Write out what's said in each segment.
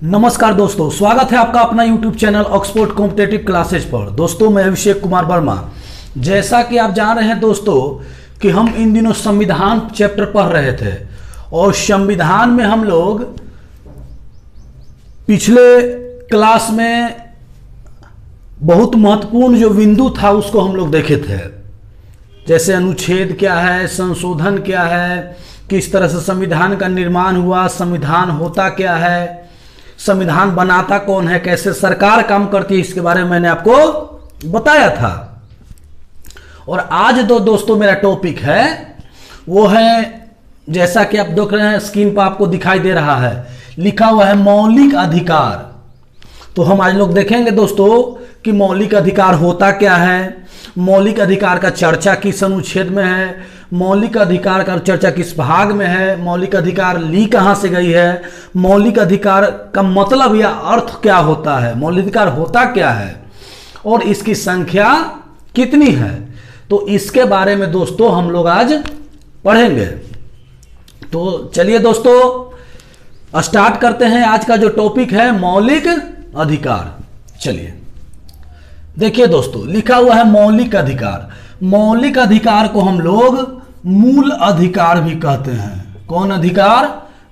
नमस्कार दोस्तों, स्वागत है आपका अपना YouTube channel Oxford competitive classes पर। दोस्तों मैं अभिषेक कुमार वर्मा। जैसा कि आप जान रहे हैं दोस्तों कि हम इन दिनों संविधान चैप्टर पढ़ रहे थे और संविधान में हम लोग पिछले क्लास में बहुत महत्वपूर्ण जो बिंदु था उसको हम लोग देखे थे। जैसे अनुच्छेद क्या है, संशोधन क्या है, किस तरह से संविधान का निर्माण हुआ, संविधान होता क्या है, संविधान बनाता कौन है, कैसे सरकार काम करती है, इसके बारे में मैंने आपको बताया था। और आज दोस्तों मेरा टॉपिक है वो है, जैसा कि आप देख रहे हैं स्क्रीन पर आपको दिखाई दे रहा है, लिखा हुआ है मौलिक अधिकार। तो हम आज लोग देखेंगे दोस्तों कि मौलिक अधिकार होता क्या है, मौलिक अधिकार का चर्चा किस अनुच्छेद में है, मौलिक अधिकार का चर्चा किस भाग में है, मौलिक अधिकार ली कहाँ से गई है, मौलिक अधिकार का मतलब या अर्थ क्या होता है, मौलिक अधिकार होता क्या है और इसकी संख्या कितनी है। तो इसके बारे में दोस्तों हम लोग आज पढ़ेंगे। तो चलिए दोस्तों स्टार्ट करते हैं। आज का जो टॉपिक है मौलिक अधिकार। चलिए देखिए दोस्तों, लिखा हुआ है मौलिक अधिकार। मौलिक अधिकार को हम लोग मूल अधिकार भी कहते हैं। कौन अधिकार?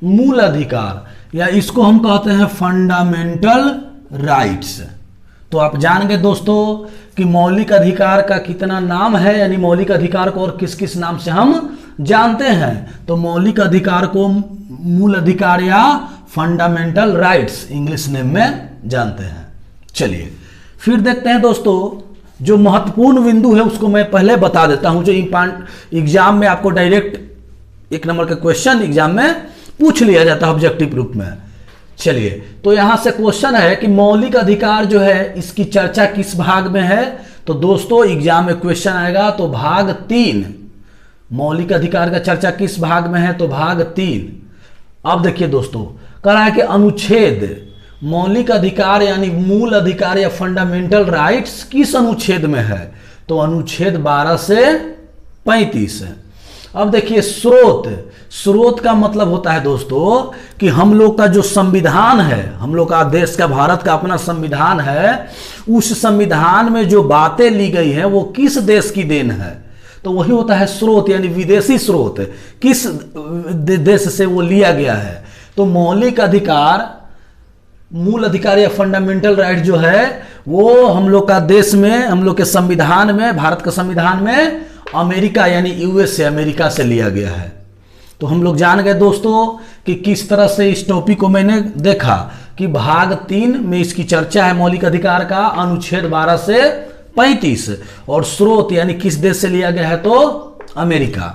मूल अधिकार, या इसको हम कहते हैं फंडामेंटल राइट्स। तो आप जान गए दोस्तों कि मौलिक अधिकार का कितना नाम है, यानी मौलिक अधिकार को और किस किस नाम से हम जानते हैं। तो मौलिक अधिकार को मूल अधिकार या फंडामेंटल राइट्स इंग्लिश नेम में जानते हैं। चलिए फिर देखते हैं दोस्तों, जो महत्वपूर्ण बिंदु है उसको मैं पहले बता देता हूं, जो एग्जाम में आपको डायरेक्ट 1 नंबर का क्वेश्चन एग्जाम में पूछ लिया जाता है ऑब्जेक्टिव रूप में। चलिए तो यहां से क्वेश्चन है कि मौलिक अधिकार जो है इसकी चर्चा किस भाग में है। तो दोस्तों एग्जाम में क्वेश्चन आएगा तो भाग 3, मौलिक अधिकार का चर्चा किस भाग में है, तो भाग 3। अब देखिए दोस्तों, कह रहा है कि अनुच्छेद मौलिक अधिकार यानी मूल अधिकार या फंडामेंटल राइट्स किस अनुच्छेद में है, तो अनुच्छेद 12 से 35 है। अब देखिए स्रोत का मतलब होता है दोस्तों कि हम लोग का जो संविधान है, हम लोग का देश का भारत का अपना संविधान है, उस संविधान में जो बातें ली गई है वो किस देश की देन है, तो वही होता है स्रोत, यानी विदेशी स्रोत, किस देश से वो लिया गया है। तो मौलिक अधिकार, मूल अधिकार या फंडामेंटल राइट जो है वो हम लोग का देश में, हम लोग के संविधान में, भारत का संविधान में अमेरिका यानी यूएस से, अमेरिका से लिया गया है। तो हम लोग जान गए दोस्तों कि किस तरह से इस टॉपिक को मैंने देखा कि भाग 3 में इसकी चर्चा है मौलिक अधिकार का, अनुच्छेद 12 से 35, और स्रोत यानी किस देश से लिया गया है, तो अमेरिका।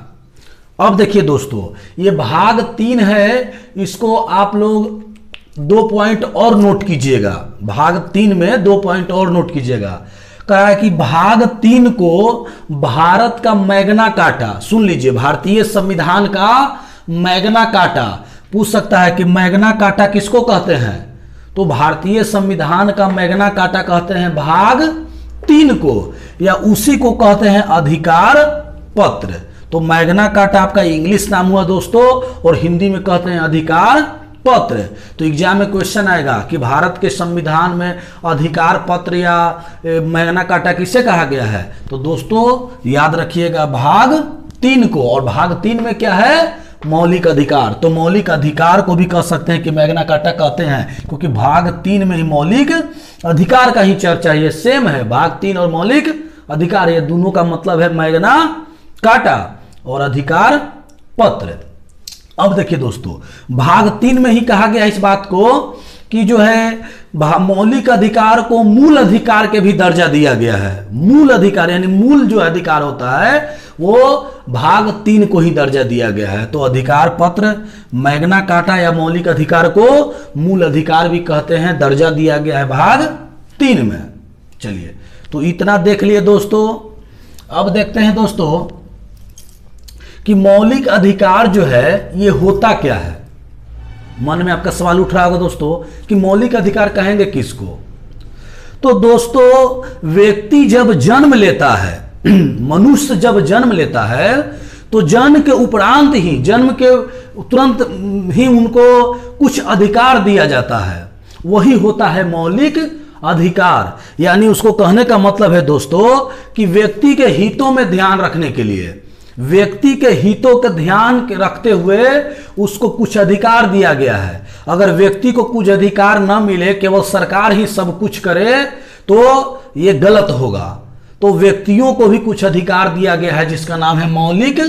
अब देखिए दोस्तों ये भाग 3 है, इसको आप लोग 2 पॉइंट और नोट कीजिएगा। भाग 3 में 2 पॉइंट और नोट कीजिएगा। कहा है कि भाग 3 को भारत का मैग्ना कार्टा, सुन लीजिए, भारतीय संविधान का मैग्ना कार्टा। पूछ सकता है कि मैग्ना कार्टा किसको कहते हैं, तो भारतीय संविधान का मैग्ना कार्टा कहते हैं भाग 3 को, या उसी को कहते हैं अधिकार पत्र। तो मैग्ना कार्टा आपका इंग्लिश नाम हुआ दोस्तों, और हिंदी में कहते हैं अधिकार पत्र। तो एग्जाम में क्वेश्चन आएगा कि भारत के संविधान में अधिकार पत्र या मैग्ना कार्टा किसे कहा गया है, तो दोस्तों याद रखिएगा भाग 3 को। और भाग 3 में क्या है, मौलिक अधिकार। तो मौलिक अधिकार को भी कह सकते हैं कि मैग्ना कार्टा कहते हैं, क्योंकि भाग 3 में ही मौलिक अधिकार का ही चर्चा है। ये सेम है, भाग 3 और मौलिक अधिकार, ये दोनों का मतलब है मैग्ना कार्टा और अधिकार पत्र। अब देखिए दोस्तों, भाग 3 में ही कहा गया इस बात को कि जो है मौलिक अधिकार को मूल अधिकार के भी दर्जा दिया गया है। मूल अधिकार यानी मूल जो अधिकार होता है वो भाग 3 को ही दर्जा दिया गया है। तो अधिकार पत्र, मैग्ना कार्टा या मौलिक अधिकार को मूल अधिकार भी कहते हैं, दर्जा दिया गया है भाग 3 में। चलिए तो इतना देख लिए दोस्तों। अब देखते हैं दोस्तों कि मौलिक अधिकार जो है ये होता क्या है। मन में आपका सवाल उठ रहा होगा दोस्तों कि मौलिक अधिकार कहेंगे किसको। तो दोस्तों व्यक्ति जब जन्म लेता है, मनुष्य जब जन्म लेता है तो जन्म के उपरांत ही, जन्म के तुरंत ही उनको कुछ अधिकार दिया जाता है। वही होता है मौलिक अधिकार। यानी उसको कहने का मतलब है दोस्तों कि व्यक्ति के हितों में ध्यान रखने के लिए, व्यक्ति के हितों का ध्यान रखते हुए उसको कुछ अधिकार दिया गया है। अगर व्यक्ति को कुछ अधिकार न मिले, केवल सरकार ही सब कुछ करे, तो यह गलत होगा। तो व्यक्तियों को भी कुछ अधिकार दिया गया है जिसका नाम है मौलिक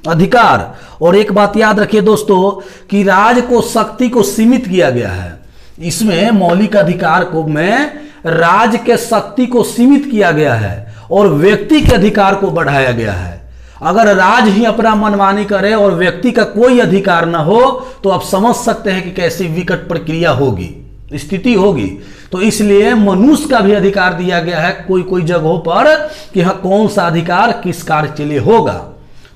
अधिकार। और एक बात याद रखिए दोस्तों कि राज को शक्ति को सीमित किया गया है। इसमें मौलिक अधिकार को में राज के शक्ति को सीमित किया गया है और व्यक्ति के अधिकार को बढ़ाया गया है। अगर राज ही अपना मनमानी करे और व्यक्ति का कोई अधिकार न हो तो आप समझ सकते हैं कि कैसी विकट प्रक्रिया होगी, स्थिति होगी। तो इसलिए मनुष्य का भी अधिकार दिया गया है कोई कोई जगहों पर कि हाँ कौन सा अधिकार किस कार्य के लिए होगा।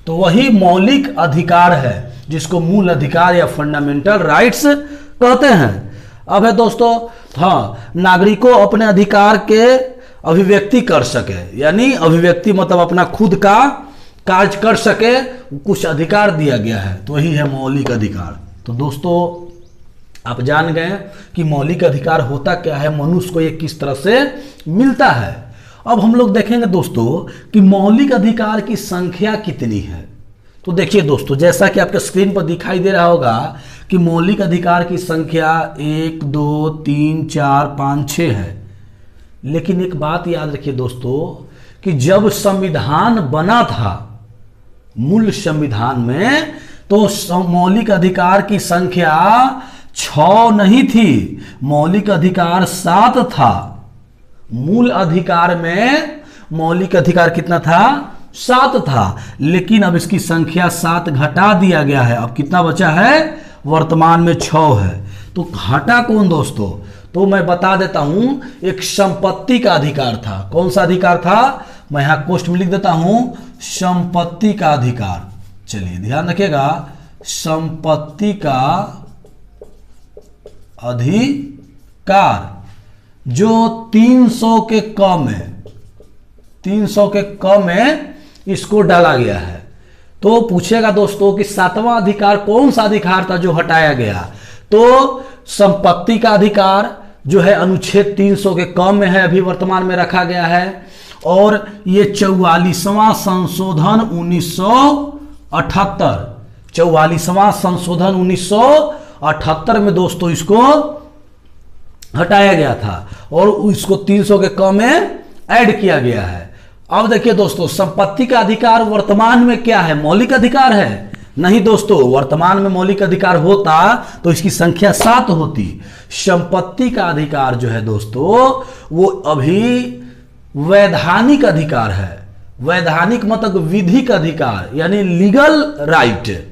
तो वही मौलिक अधिकार है जिसको मूल अधिकार या फंडामेंटल राइट्स कहते हैं। अब है दोस्तों, हाँ, नागरिकों अपने अधिकार के अभिव्यक्ति कर सके, यानी अभिव्यक्ति मतलब अपना खुद का कार्य कर सके, कुछ अधिकार दिया गया है, तो वही है मौलिक अधिकार। तो दोस्तों आप जान गए कि मौलिक अधिकार होता क्या है, मनुष्य को ये किस तरह से मिलता है। अब हम लोग देखेंगे दोस्तों कि मौलिक अधिकार की संख्या कितनी है। तो देखिए दोस्तों, जैसा कि आपके स्क्रीन पर दिखाई दे रहा होगा कि मौलिक अधिकार की संख्या 1 2 3 4 5 6 है। लेकिन एक बात याद रखिए दोस्तों कि जब संविधान बना था, मूल संविधान में, तो मौलिक अधिकार की संख्या 6 नहीं थी, मौलिक अधिकार 7 था। मूल अधिकार में मौलिक अधिकार कितना था? 7 था। लेकिन अब इसकी संख्या 7 घटा दिया गया है। अब कितना बचा है? वर्तमान में 6 है। तो घटा कौन दोस्तों? तो मैं बता देता हूं, एक संपत्ति का अधिकार था। कौन सा अधिकार था? मैं यहां कोष्ठ में लिख देता हूं, संपत्ति का अधिकार। चलिए ध्यान रखिएगा, संपत्ति का अधिकार जो 300 के कम है, 300 के कम में इसको डाला गया है। तो पूछेगा दोस्तों कि 7वां अधिकार कौन सा अधिकार था जो हटाया गया? तो संपत्ति का अधिकार जो है अनुच्छेद 300 के कम में है, अभी वर्तमान में रखा गया है। और ये 44वां संशोधन 1978, 44वां संशोधन 1978 में दोस्तों इसको हटाया गया था और इसको 300 के कम में ऐड किया गया है। अब देखिए दोस्तों, संपत्ति का अधिकार वर्तमान में क्या है? मौलिक अधिकार है? नहीं दोस्तों, वर्तमान में मौलिक अधिकार होता तो इसकी संख्या 7 होती। संपत्ति का अधिकार जो है दोस्तों वो अभी वैधानिक अधिकार है। वैधानिक मतलब विधिक अधिकार, यानी लीगल राइट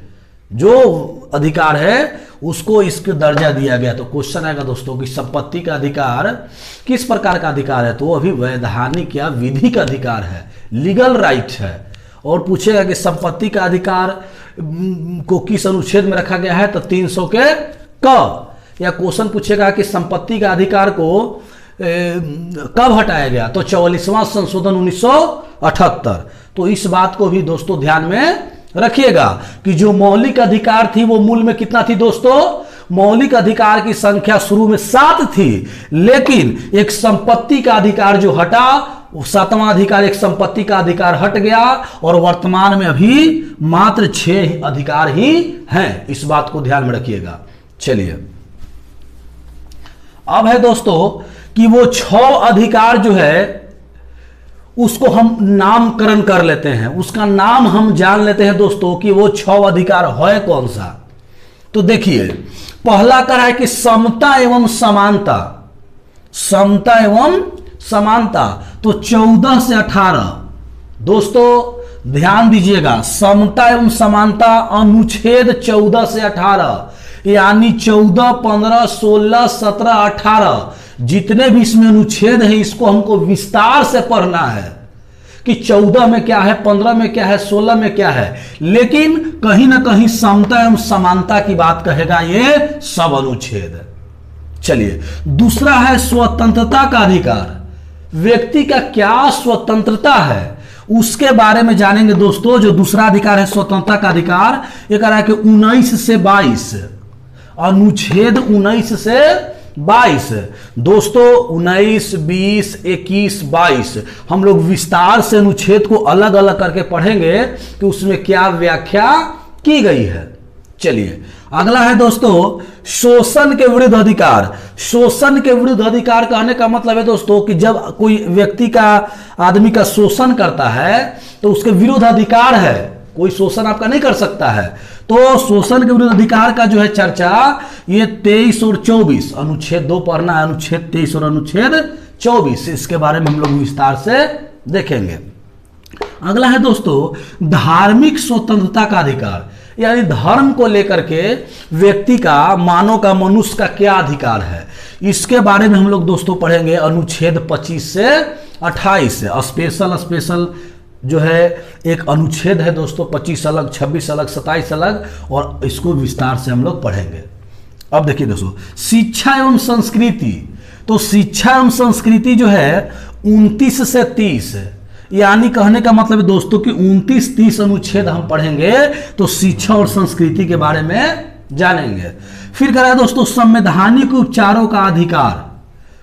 जो अधिकार है उसको इसको दर्जा दिया गया। तो क्वेश्चन आएगा दोस्तों कि संपत्ति का अधिकार किस प्रकार का अधिकार है? तो अभी वैधानिक या विधिक अधिकार है, लीगल राइट है। और पूछेगा कि संपत्ति का अधिकार को किस अनुच्छेद में रखा गया है? तो 300 के क। या क्वेश्चन पूछेगा कि संपत्ति का अधिकार को कब हटाया गया? तो 44वां संशोधन 1978। तो इस बात को भी दोस्तों ध्यान में रखिएगा कि जो मौलिक अधिकार थी वो मूल में कितना थी दोस्तों? मौलिक अधिकार की संख्या शुरू में 7 थी, लेकिन एक संपत्ति का अधिकार जो हटा, 7वां अधिकार एक संपत्ति का अधिकार हट गया और वर्तमान में अभी मात्र 6 अधिकार ही हैं। इस बात को ध्यान में रखिएगा। चलिए अब है दोस्तों कि वो 6 अधिकार जो है उसको हम नामकरण कर लेते हैं, उसका नाम हम जान लेते हैं दोस्तों कि वो 6 अधिकार है कौन सा। तो देखिए, पहला करा है कि समता एवं समानता। समता एवं समानता तो 14 से 18 दोस्तों ध्यान दीजिएगा, समता एवं समानता अनुच्छेद 14 से 18, यानी 14, 15, 16, 17, 18 जितने भी इसमें अनुच्छेद हैं इसको हमको विस्तार से पढ़ना है कि 14 में क्या है, 15 में क्या है, 16 में क्या है। लेकिन कहीं ना कहीं समता एवं समानता की बात कहेगा ये सब अनुच्छेद। चलिए दूसरा है स्वतंत्रता का अधिकार। व्यक्ति का क्या स्वतंत्रता है उसके बारे में जानेंगे दोस्तों। जो दूसरा अधिकार है स्वतंत्रता का अधिकार, ये कह रहा है कि 19 से 22, अनुच्छेद 19 से 22 दोस्तों, 19, 20, 21, 22 हम लोग विस्तार से अनुच्छेद को अलग अलग करके पढ़ेंगे कि उसमें क्या व्याख्या की गई है। चलिए अगला है दोस्तों शोषण के विरुद्ध अधिकार। शोषण के विरुद्ध अधिकार कहने का मतलब है दोस्तों कि जब कोई व्यक्ति का, आदमी का शोषण करता है तो उसके विरुद्ध अधिकार है, कोई शोषण आपका नहीं कर सकता है। तो शोषण के विरुद्ध अधिकार का जो है चर्चा ये 23 और 24 अनुच्छेद 2 पढ़ना है, अनुच्छेद 23 और अनुच्छेद 24, इसके बारे में हम लोग विस्तार से देखेंगे। अगला है दोस्तों धार्मिक स्वतंत्रता का अधिकार, यानी धर्म को लेकर के व्यक्ति का, मानव का, मनुष्य का क्या अधिकार है, इसके बारे में हम लोग दोस्तों पढ़ेंगे अनुच्छेद 25 से 28 से। स्पेशल जो है एक अनुच्छेद है दोस्तों, 25 अलग, 26 अलग, 27 अलग, और इसको विस्तार से हम लोग पढ़ेंगे। अब देखिए दोस्तों शिक्षा एवं संस्कृति, तो शिक्षा एवं संस्कृति जो है 29 से 30, यानी कहने का मतलब है दोस्तों कि 29-30 अनुच्छेद हम पढ़ेंगे तो शिक्षा और संस्कृति के बारे में जानेंगे। फिर कह रहा है दोस्तों संवैधानिक उपचारों का अधिकार।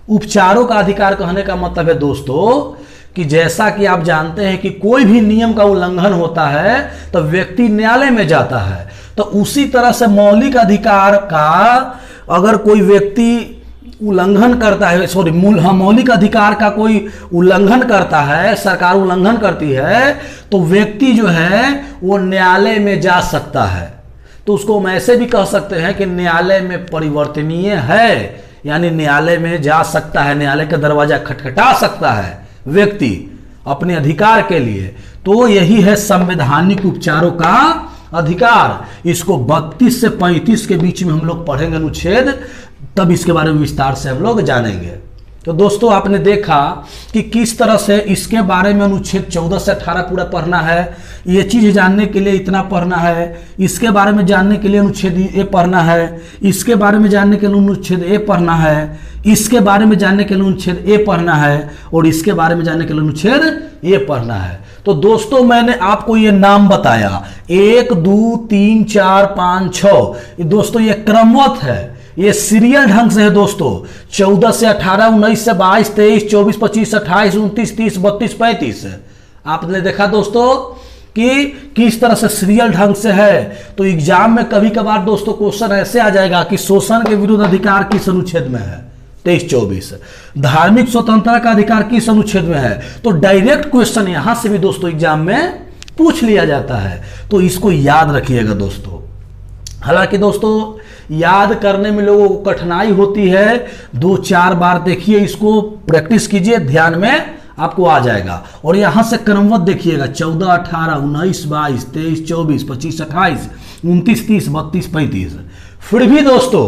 उपचारों का अधिकार कहने का मतलब है दोस्तों कि जैसा कि आप जानते हैं कि कोई भी नियम का उल्लंघन होता है तो व्यक्ति न्यायालय में जाता है, तो उसी तरह से मौलिक अधिकार का अगर कोई व्यक्ति उल्लंघन करता है, मौलिक अधिकार का कोई उल्लंघन करता है, सरकार उल्लंघन करती है, तो व्यक्ति जो है वो न्यायालय में जा सकता है। तो उसको हम ऐसे भी कह सकते हैं कि न्यायालय में परिवर्तनीय है, यानी न्यायालय में जा सकता है, न्यायालय का दरवाजा खटखटा सकता है व्यक्ति अपने अधिकार के लिए। तो यही है संवैधानिक उपचारों का अधिकार। इसको 32 से 35 के बीच में हम लोग पढ़ेंगे अनुच्छेद, तब इसके बारे में विस्तार से हम लोग जानेंगे। तो दोस्तों आपने देखा कि किस तरह से इसके बारे में अनुच्छेद 14 से 18 पूरा पढ़ना है। ये चीज जानने के लिए इतना पढ़ना है, इसके बारे में जानने के लिए अनुच्छेद ए पढ़ना है, इसके बारे में जानने के लिए अनुच्छेद ए पढ़ना है, इसके बारे में जानने के लिए अनुच्छेद ए पढ़ना है, और इसके बारे में जानने के लिए अनुच्छेद ए पढ़ना है। तो दोस्तों मैंने आपको ये नाम बताया 1, 2, 3, 4, 5, 6, दोस्तों ये क्रमवत है, ये सीरियल ढंग से है दोस्तों। 14 से 18, 19 से 22, 23, 24, 25, 28, 29, 30, 32, 35 आपने देखा दोस्तों कि किस तरह से सीरियल ढंग से है। तो एग्जाम में कभी कभार दोस्तों क्वेश्चन ऐसे आ जाएगा कि शोषण के विरुद्ध अधिकार किस अनुच्छेद में है, 23-24। धार्मिक स्वतंत्रता का अधिकार किस अनुच्छेद में है, तो डायरेक्ट क्वेश्चन यहां से भी दोस्तों एग्जाम में पूछ लिया जाता है। तो इसको याद रखिएगा दोस्तों। हालांकि दोस्तों याद करने में लोगों को कठिनाई होती है, 2-4 बार देखिए, इसको प्रैक्टिस कीजिए, ध्यान में आपको आ जाएगा। और यहां से क्रमवत देखिएगा 14, 18, 19, 22, 23, 24, 25, 28, 29, 30, 32, 35। फिर भी दोस्तों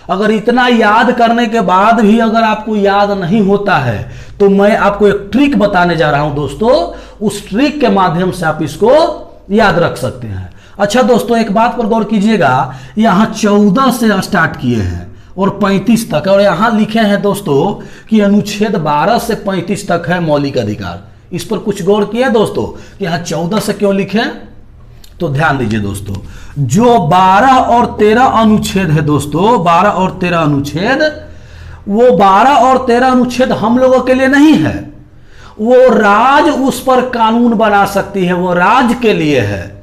अगर इतना याद करने के बाद भी अगर आपको याद नहीं होता है तो मैं आपको एक ट्रिक बताने जा रहा हूं दोस्तों, उस ट्रिक के माध्यम से आप इसको याद रख सकते हैं। अच्छा दोस्तों एक बात पर गौर कीजिएगा, यहां 14 से स्टार्ट किए हैं और 35 तक, और यहां लिखे हैं दोस्तों कि अनुच्छेद 12 से 35 तक है मौलिक अधिकार। इस पर कुछ गौर किया दोस्तों कि यहां 14 से क्यों लिखे? तो ध्यान दीजिए दोस्तों, जो 12 और 13 अनुच्छेद है दोस्तों, 12 और 13 अनुच्छेद, वो 12 और 13 अनुच्छेद हम लोगों के लिए नहीं है, वो राज उस पर कानून बना सकती है, वो राज के लिए है।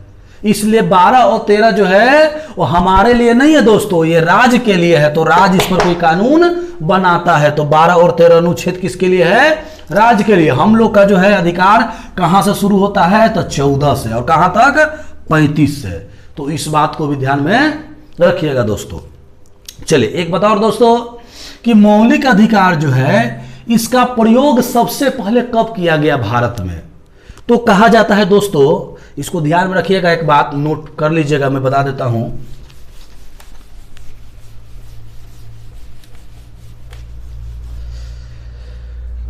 इसलिए 12 और 13 जो है वो हमारे लिए नहीं है दोस्तों, ये राज के लिए है। तो राज इस पर कोई कानून बनाता है। तो 12 और 13 अनुच्छेद किसके लिए है? राज के लिए। हम लोग का जो है अधिकार कहां से शुरू होता है? तो 14 से, और कहां तक? 35 से। तो इस बात को भी ध्यान में रखिएगा दोस्तों। चलिए एक बताओ दोस्तों कि मौलिक अधिकार जो है इसका प्रयोग सबसे पहले कब किया गया भारत में? तो कहा जाता है दोस्तों, इसको ध्यान में रखिएगा, एक बात नोट कर लीजिएगा, मैं बता देता हूं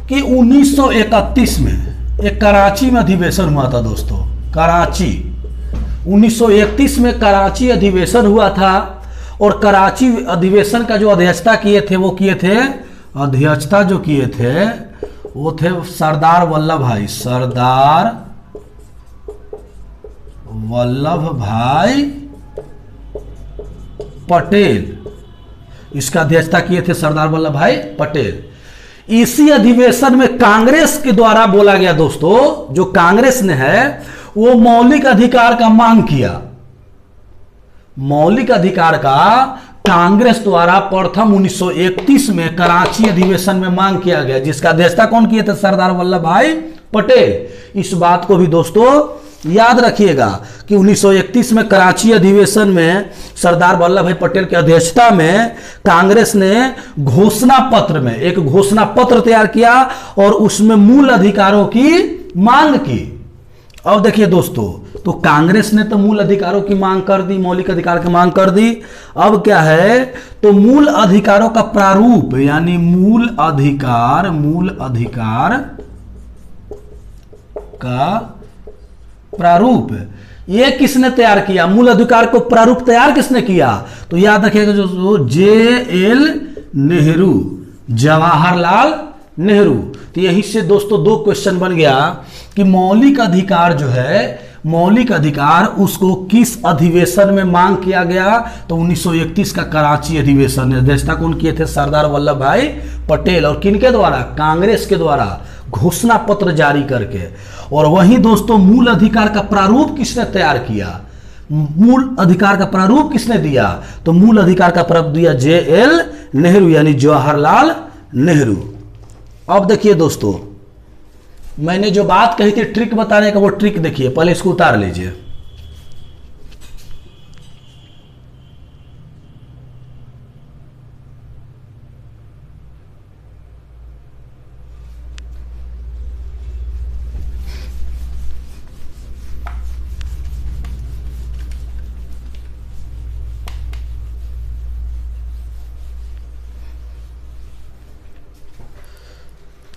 कि 1931 में एक कराची में अधिवेशन हुआ था दोस्तों। कराची 1931 में कराची अधिवेशन हुआ था, और कराची अधिवेशन का जो अध्यक्षता किए थे वो किए थे, अध्यक्षता जो किए थे वो थे सरदार वल्लभ भाई, सरदार वल्लभ भाई पटेल। इसका अध्यक्षता किए थे सरदार वल्लभ भाई पटेल। इसी अधिवेशन में कांग्रेस के द्वारा बोला गया दोस्तों, जो कांग्रेस ने है वो मौलिक अधिकार का मांग किया। मौलिक अधिकार का कांग्रेस द्वारा प्रथम 1931 में कराची अधिवेशन में मांग किया गया, जिसका अध्यक्षता कौन किए थे? सरदार वल्लभ भाई पटेल। इस बात को भी दोस्तों याद रखिएगा कि 1931 में कराची अधिवेशन में सरदार वल्लभ भाई पटेल की अध्यक्षता में कांग्रेस ने घोषणा पत्र में एक घोषणा पत्र तैयार किया और उसमें मूल अधिकारों की मांग की। अब देखिए दोस्तों, तो कांग्रेस ने तो मूल अधिकारों की मांग कर दी, मौलिक अधिकार की मांग कर दी। अब क्या है, तो मूल अधिकारों का प्रारूप यानी मूल अधिकार का प्रारूप ये किसने तैयार किया? मूल अधिकार को प्रारूप तैयार किसने किया? तो याद रखिएगा जो JL नेहरू, जवाहरलाल नेहरू। तो यहीं से दोस्तों दो क्वेश्चन बन गया कि मौलिक अधिकार जो है, मौलिक अधिकार उसको किस अधिवेशन में मांग किया गया? तो 1931 का कराची अधिवेशन। अध्यक्षता कौन किए थे? सरदार वल्लभ भाई पटेल। और किनके द्वारा? कांग्रेस के द्वारा घोषणा पत्र जारी करके। और वहीं दोस्तों मूल अधिकार का प्रारूप किसने तैयार किया? मूल अधिकार का प्रारूप किसने दिया? तो मूल अधिकार का प्रारूप दिया JL नेहरू यानी जवाहरलाल नेहरू। अब देखिए दोस्तों, मैंने जो बात कही थी ट्रिक बताने का, वो ट्रिक देखिए, पहले इसको उतार लीजिए।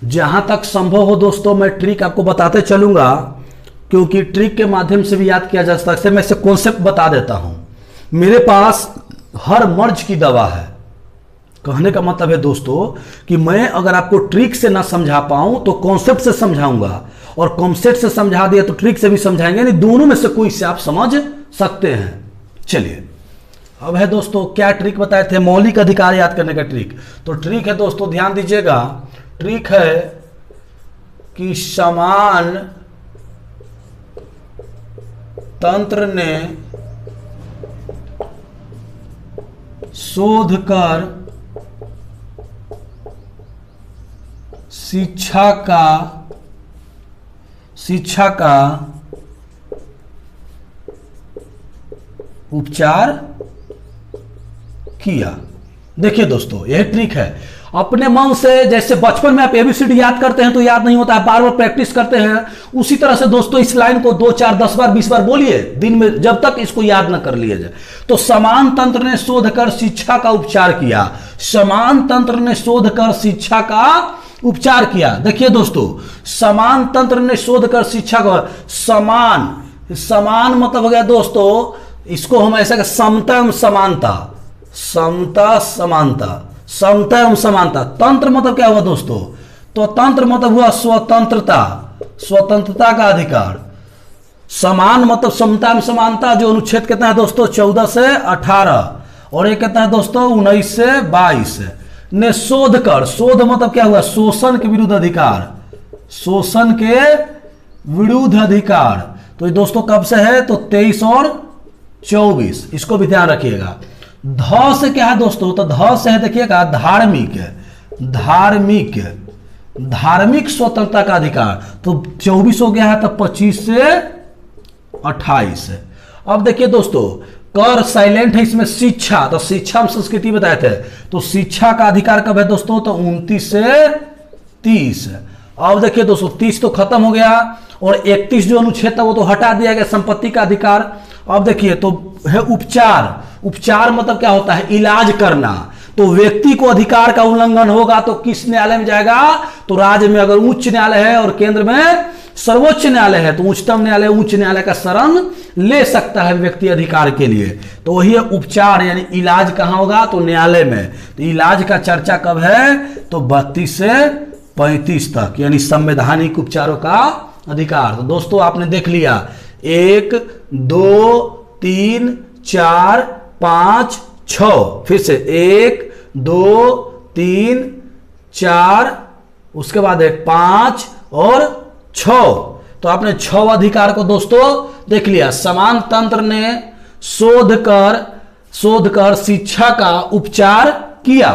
जहां तक संभव हो दोस्तों मैं ट्रिक आपको बताते चलूंगा, क्योंकि ट्रिक के माध्यम से भी याद किया जा सकता है। मैं इसे कॉन्सेप्ट बता देता हूं। मेरे पास हर मर्ज की दवा है। कहने का मतलब है दोस्तों कि मैं अगर आपको ट्रिक से ना समझा पाऊं तो कॉन्सेप्ट से समझाऊंगा, और कॉन्सेप्ट से समझा दिया तो ट्रिक से भी समझाएंगे, नहीं दोनों में से कोई से आप समझ सकते हैं। चलिए अब है दोस्तों, क्या ट्रिक बताए थे? मौलिक अधिकार याद करने का ट्रिक। तो ट्रिक है दोस्तों, ध्यान दीजिएगा, ट्रिक है कि समान तंत्र ने शोध कर शिक्षा का उपचार किया। देखिए दोस्तों, यह ट्रिक है। अपने मन से, जैसे बचपन में आप ABCD याद करते हैं तो याद नहीं होता है, बार बार प्रैक्टिस करते हैं, उसी तरह से दोस्तों इस लाइन को 2 4 10 बार 20 बार बोलिए दिन में, जब तक इसको याद ना कर लिया जाए। तो समान तंत्र ने शोध कर शिक्षा का उपचार किया। समान तंत्र ने शोध कर शिक्षा का उपचार किया। देखिए दोस्तों, समान तंत्र ने शोध कर शिक्षा का, समान मतलब हो गया दोस्तों, इसको हम ऐसा कि समता एवं समानता, समता समानता, समता एवं समानता। तंत्र मतलब क्या हुआ दोस्तों? तो तंत्र मतलब हुआ स्वतंत्रता, स्वतंत्रता का अधिकार। समान मतलब समता एवं समानता, जो अनुच्छेद कितना है दोस्तों? 14 से 18, और ये कितना है दोस्तों? 19 से 22 ने शोध कर। शोध मतलब क्या हुआ? शोषण के विरुद्ध अधिकार, शोषण के विरुद्ध अधिकार। तो ये दोस्तों कब से है? तो 23 और 24, इसको भी ध्यान रखिएगा। ध से क्या है दोस्तों? तो ध से है देखिएगा धार्मिक, धार्मिक, धार्मिक स्वतंत्रता का अधिकार। तो 24 हो गया है, तो 25 से 28। अब देखिए दोस्तों, कर साइलेंट है इसमें शिक्षा, तो शिक्षा में संस्कृति बताए थे, तो शिक्षा का अधिकार कब है दोस्तों? तो 29 से 30। अब देखिए दोस्तों, 30 तो खत्म हो गया, और 31 जो अनुच्छेद था वो तो हटा दिया गया, संपत्ति का अधिकार। अब देखिए तो है उपचार। उपचार मतलब क्या होता है? इलाज करना। तो व्यक्ति को अधिकार का उल्लंघन होगा तो किस न्यायालय में जाएगा? तो राज्य में अगर उच्च न्यायालय है और केंद्र में सर्वोच्च न्यायालय है तो उच्चतम न्यायालय, उच्च न्यायालय का शरण ले सकता है व्यक्ति अधिकार के लिए। तो वही है उपचार, यानी इलाज कहां होगा? तो न्यायालय में। तो इलाज का चर्चा कब है? तो 32 से 35 तक, यानी संवैधानिक उपचारों का अधिकार। तो दोस्तों आपने देख लिया, 1 2 3 4 5 6, फिर से 1 2 3 4, उसके बाद है 5 और 6। तो आपने 6 अधिकार को दोस्तों देख लिया। समान तंत्र ने शोध कर शिक्षा का उपचार किया।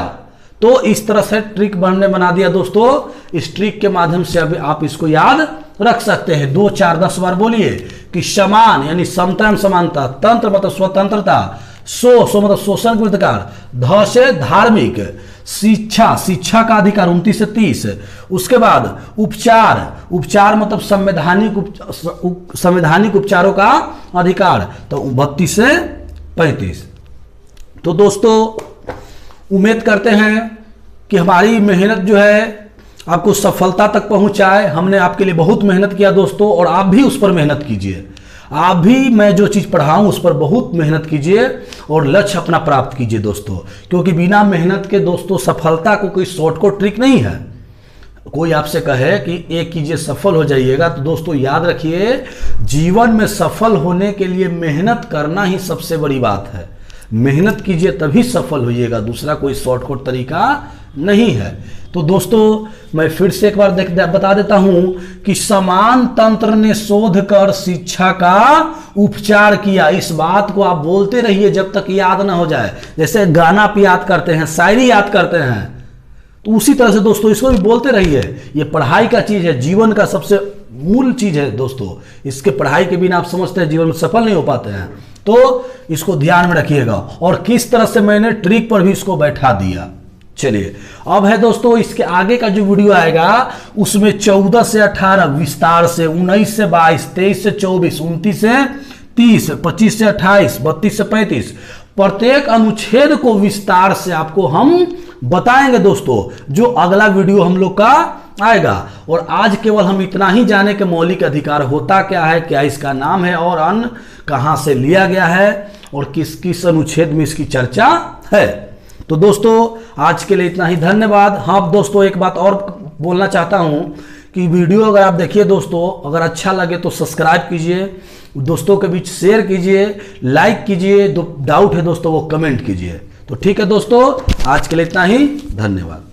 तो इस तरह से ट्रिक बना दिया दोस्तों। इस ट्रिक के माध्यम से अभी आप इसको याद रख सकते हैं। 2 4 10 बार बोलिए कि समान यानी समता एवं समानता, तंत्र मतलब स्वतंत्रता, सो मतलब शोषण के अधिकार, ध से धार्मिक, शिक्षा का अधिकार 29 से 30। उसके बाद उपचार मतलब संवैधानिक उपचारों का अधिकार, तो 32 से 35। तो दोस्तों उम्मीद करते हैं कि हमारी मेहनत जो है आपको सफलता तक पहुंचाए। हमने आपके लिए बहुत मेहनत किया दोस्तों, और आप भी उस पर मेहनत कीजिए। आप भी मैं जो चीज़ पढ़ाऊं उस पर बहुत मेहनत कीजिए और लक्ष्य अपना प्राप्त कीजिए दोस्तों। क्योंकि बिना मेहनत के दोस्तों सफलता को कोई शॉर्टकट ट्रिक नहीं है। कोई आपसे कहे कि एक कीजिए सफल हो जाइएगा, तो दोस्तों याद रखिए जीवन में सफल होने के लिए मेहनत करना ही सबसे बड़ी बात है। मेहनत कीजिए तभी सफल होइएगा, दूसरा कोई शॉर्टकट तरीका नहीं है। तो दोस्तों मैं फिर से एक बार बता देता हूं कि समान तंत्र ने शोध कर शिक्षा का उपचार किया। इस बात को आप बोलते रहिए जब तक याद ना हो जाए। जैसे गाना पे याद करते हैं, शायरी याद करते हैं, तो उसी तरह से दोस्तों इसको भी बोलते रहिए। ये पढ़ाई का चीज है, जीवन का सबसे मूल चीज है दोस्तों। इसके पढ़ाई के बिना आप समझते हैं जीवन में सफल नहीं हो पाते हैं। तो इसको ध्यान में रखिएगा। और किस तरह से मैंने ट्रिक पर भी इसको बैठा दिया। चलिए अब है दोस्तों इसके आगे का जो वीडियो आएगा उसमें 14 से 18 विस्तार से, 19 से 22, 23 से 24, 29 से 30, 25 से 28, 32 से 35 प्रत्येक अनुच्छेद को विस्तार से आपको हम बताएंगे दोस्तों, जो अगला वीडियो हम लोग का आएगा। और आज केवल हम इतना ही जाने के मौलिक अधिकार होता क्या है, क्या इसका नाम है और अन्य कहां से लिया गया है और किस किस अनुच्छेद में इसकी चर्चा है। तो दोस्तों आज के लिए इतना ही, धन्यवाद। हाँ दोस्तों एक बात और बोलना चाहता हूं कि वीडियो अगर आप देखिए दोस्तों, अगर अच्छा लगे तो सब्सक्राइब कीजिए, दोस्तों के बीच शेयर कीजिए, लाइक कीजिए, डाउट है दोस्तों वो कमेंट कीजिए। तो ठीक है दोस्तों आज के लिए इतना ही, धन्यवाद।